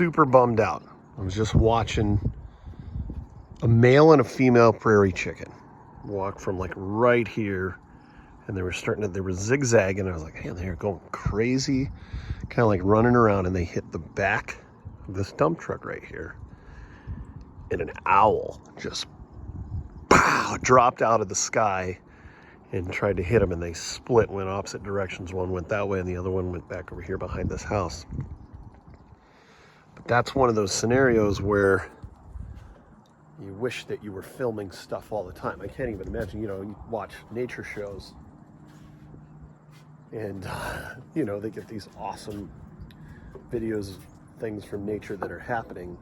super bummed out. I was just watching a male and a female prairie chicken walk from like right here, and they were zigzagging. I was like, man, they're going crazy, kind of like running around, and they hit the back of this dump truck right here. And an owl just dropped out of the sky and tried to hit them, and they split, went opposite directions. One went that way and the other one went back over here behind this house. But that's one of those scenarios where you wish that you were filming stuff all the time. I can't even imagine, you watch nature shows and, they get these awesome videos of things from nature that are happening.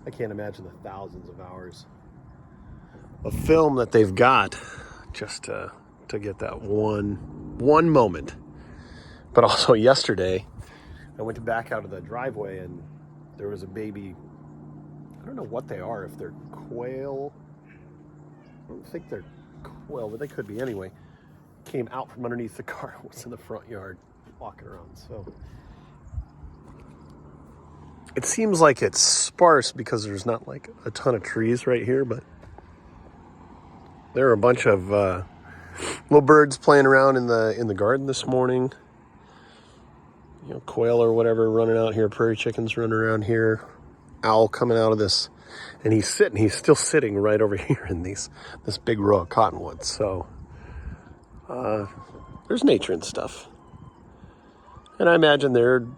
I can't imagine the thousands of hours of film that they've got just to get that one moment. But also yesterday, I went to back out of the driveway and there was a baby. I don't know what they are, if they're quail. I don't think they're quail, but they could be anyway. Came out from underneath the car, was in the front yard walking around. So it seems like it's sparse because there's not like a ton of trees right here, but there are a bunch of little birds playing around in the garden this morning. Quail or whatever running out here, prairie chickens running around here, owl coming out of this, and he's still sitting right over here in this big row of cottonwoods. So there's nature and stuff. And I imagine there are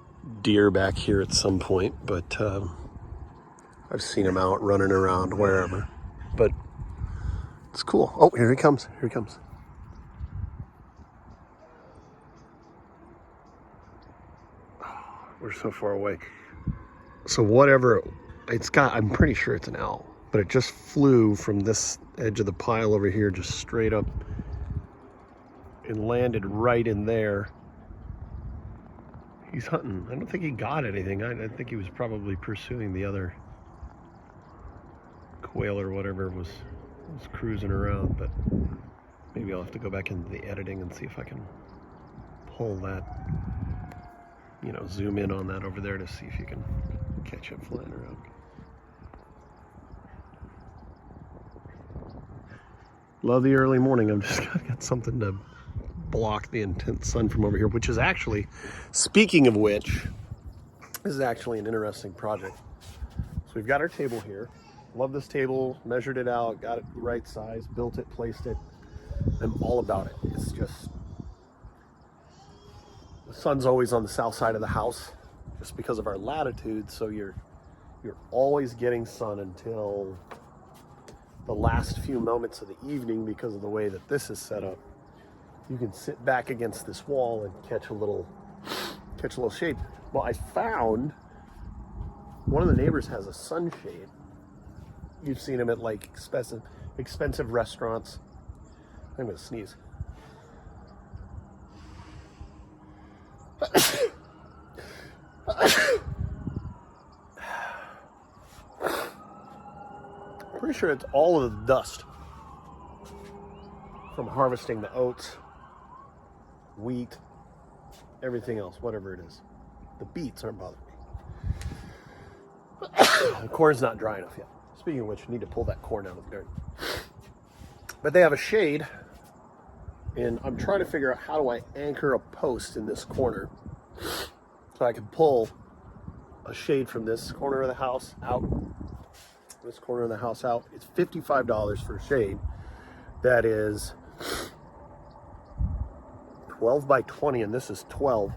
deer back here at some point, but I've seen them out running around wherever. But it's cool. Oh, here he comes. We're so far away. So whatever it's got, I'm pretty sure it's an owl, but it just flew from this edge of the pile over here just straight up and landed right in there. He's hunting. I don't think he got anything. I think he was probably pursuing the other quail or whatever was cruising around, but maybe I'll have to go back into the editing and see if I can pull that, zoom in on that over there to see if you can catch it flying around. Love the early morning. I've just got something to block the intense sun from over here, which is actually, speaking of which, this is actually an interesting project. So we've got our table here. Love this table, measured it out, got it the right size, built it, placed it. I'm all about it. It's just, the sun's always on the south side of the house just because of our latitude, so you're always getting sun until the last few moments of the evening because of the way that this is set up. You can sit back against this wall and catch a little shade. Well, I found one of the neighbors has a sunshade. You've seen them at like expensive restaurants. I'm gonna sneeze. Pretty sure it's all of the dust from harvesting the oats, wheat, everything else, whatever it is. The beets aren't bothering me. The corn's not dry enough yet. Speaking of which, you need to pull that corn out of the garden. But they have a shade, and I'm trying to figure out how do I anchor a post in this corner so I can pull a shade from this corner of the house out, this corner of the house out. It's $55 for a shade. That is 12 by 20, and this is 12.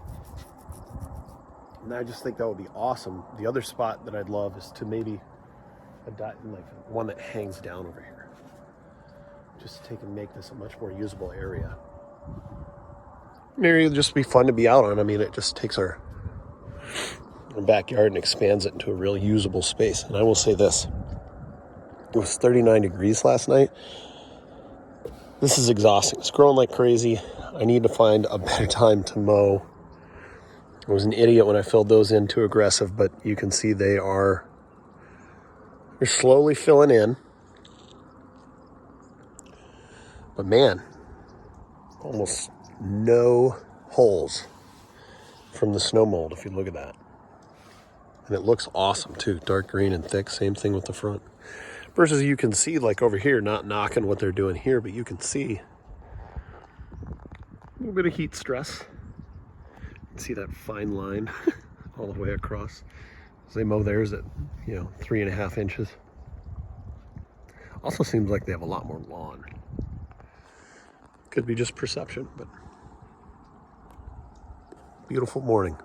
And I just think that would be awesome. The other spot that I'd love is to maybe like one that hangs down over here. Just take and make this a much more usable area. Maybe it'll just be fun to be out on. I mean, it just takes our backyard and expands it into a real usable space. And I will say this, it was 39 degrees last night. This is exhausting. It's growing like crazy. I need to find a better time to mow. I was an idiot when I filled those in too aggressive, but you can see they're slowly filling in. But man, almost no holes from the snow mold if you look at that. And it looks awesome too. Dark green and thick, same thing with the front. Versus you can see like over here, not knocking what they're doing here, but you can see a little bit of heat stress. You can see that fine line all the way across. As they mow theirs at, 3.5 inches. Also seems like they have a lot more lawn. Could be just perception, but beautiful morning.